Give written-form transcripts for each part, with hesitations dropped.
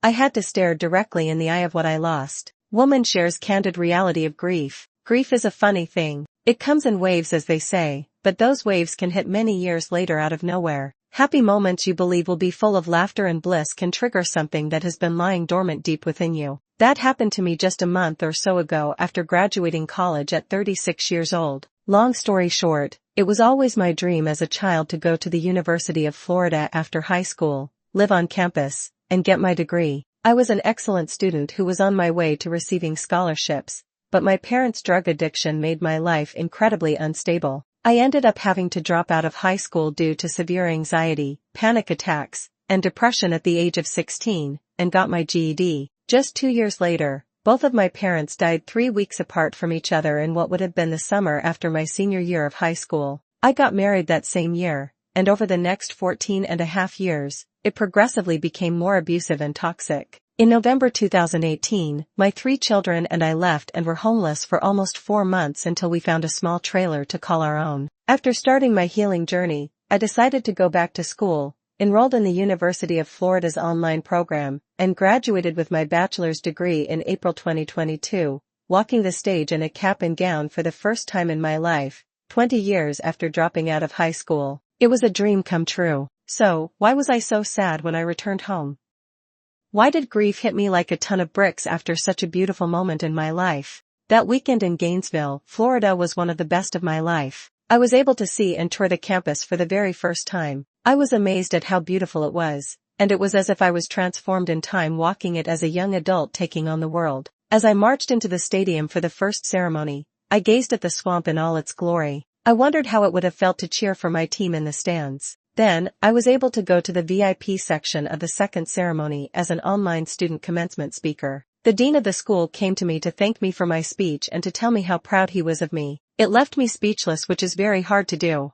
I had to stare directly in the eye of what I lost. Woman shares candid reality of grief. Grief is a funny thing. It comes in waves, as they say, but those waves can hit many years later out of nowhere. Happy moments you believe will be full of laughter and bliss can trigger something that has been lying dormant deep within you. That happened to me just a month or so ago after graduating college at 36 years old. Long story short, it was always my dream as a child to go to the University of Florida after high school, live on campus, and get my degree. I was an excellent student who was on my way to receiving scholarships, but my parents' drug addiction made my life incredibly unstable. I ended up having to drop out of high school due to severe anxiety, panic attacks, and depression at the age of 16, and got my GED. Just 2 years later, both of my parents died 3 weeks apart from each other in what would have been the summer after my senior year of high school. I got married that same year, and over the next 14.5 years, it progressively became more abusive and toxic. In November 2018, my 3 children and I left and were homeless for almost 4 months until we found a small trailer to call our own. After starting my healing journey, I decided to go back to school, enrolled in the University of Florida's online program, and graduated with my bachelor's degree in April 2022, walking the stage in a cap and gown for the first time in my life, 20 years after dropping out of high school. It was a dream come true. So, why was I so sad when I returned home? Why did grief hit me like a ton of bricks after such a beautiful moment in my life? That weekend in Gainesville, Florida was one of the best of my life. I was able to see and tour the campus for the very first time. I was amazed at how beautiful it was, and it was as if I was transformed in time walking it as a young adult taking on the world. As I marched into the stadium for the first ceremony, I gazed at the swamp in all its glory. I wondered how it would have felt to cheer for my team in the stands. Then, I was able to go to the VIP section of the second ceremony as an online student commencement speaker. The dean of the school came to me to thank me for my speech and to tell me how proud he was of me. It left me speechless, which is very hard to do.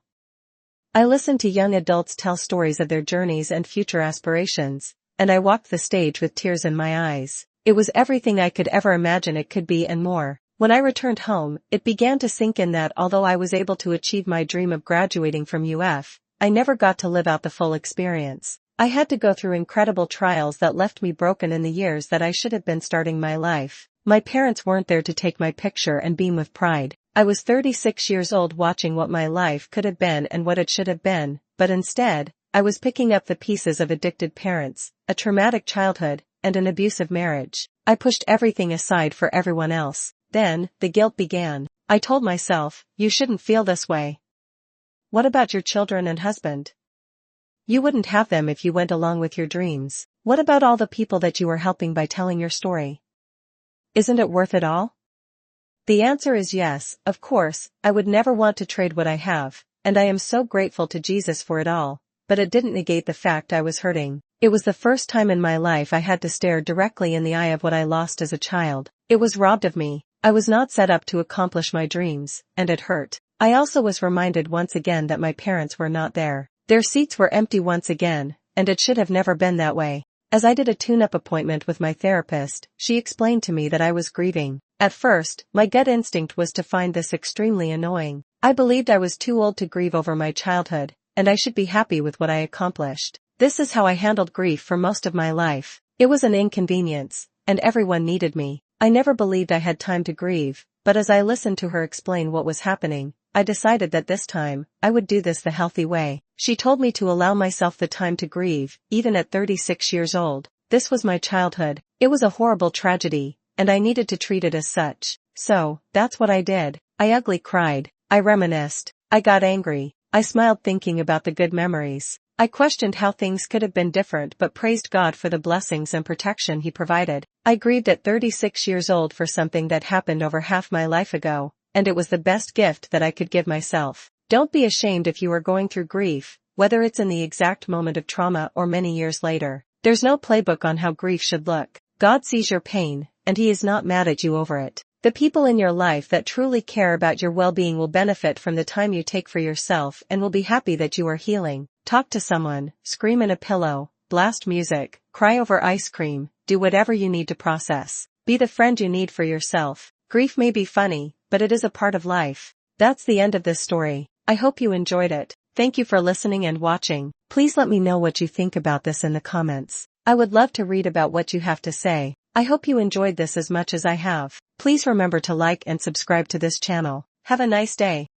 I listened to young adults tell stories of their journeys and future aspirations, and I walked the stage with tears in my eyes. It was everything I could ever imagine it could be and more. When I returned home, it began to sink in that although I was able to achieve my dream of graduating from UF, I never got to live out the full experience. I had to go through incredible trials that left me broken in the years that I should have been starting my life. My parents weren't there to take my picture and beam with pride. I was 36 years old watching what my life could have been and what it should have been, but instead, I was picking up the pieces of addicted parents, a traumatic childhood, and an abusive marriage. I pushed everything aside for everyone else. Then, the guilt began. I told myself, you shouldn't feel this way. What about your children and husband? You wouldn't have them if you went along with your dreams. What about all the people that you were helping by telling your story? Isn't it worth it all? The answer is yes, of course. I would never want to trade what I have, and I am so grateful to Jesus for it all, but it didn't negate the fact I was hurting. It was the first time in my life I had to stare directly in the eye of what I lost as a child. It was robbed of me. I was not set up to accomplish my dreams, and it hurt. I also was reminded once again that my parents were not there. Their seats were empty once again, and it should have never been that way. As I did a tune-up appointment with my therapist, she explained to me that I was grieving. At first, my gut instinct was to find this extremely annoying. I believed I was too old to grieve over my childhood, and I should be happy with what I accomplished. This is how I handled grief for most of my life. It was an inconvenience, and everyone needed me. I never believed I had time to grieve, but as I listened to her explain what was happening, I decided that this time, I would do this the healthy way. She told me to allow myself the time to grieve, even at 36 years old. This was my childhood. It was a horrible tragedy, and I needed to treat it as such. So, that's what I did. I ugly cried. I reminisced. I got angry. I smiled thinking about the good memories. I questioned how things could have been different but praised God for the blessings and protection He provided. I grieved at 36 years old for something that happened over half my life ago, and it was the best gift that I could give myself. Don't be ashamed if you are going through grief, whether it's in the exact moment of trauma or many years later. There's no playbook on how grief should look. God sees your pain, and He is not mad at you over it. The people in your life that truly care about your well-being will benefit from the time you take for yourself and will be happy that you are healing. Talk to someone, scream in a pillow, blast music, cry over ice cream, do whatever you need to process. Be the friend you need for yourself. Grief may be funny, but it is a part of life. That's the end of this story. I hope you enjoyed it. Thank you for listening and watching. Please let me know what you think about this in the comments. I would love to read about what you have to say. I hope you enjoyed this as much as I have. Please remember to like and subscribe to this channel. Have a nice day.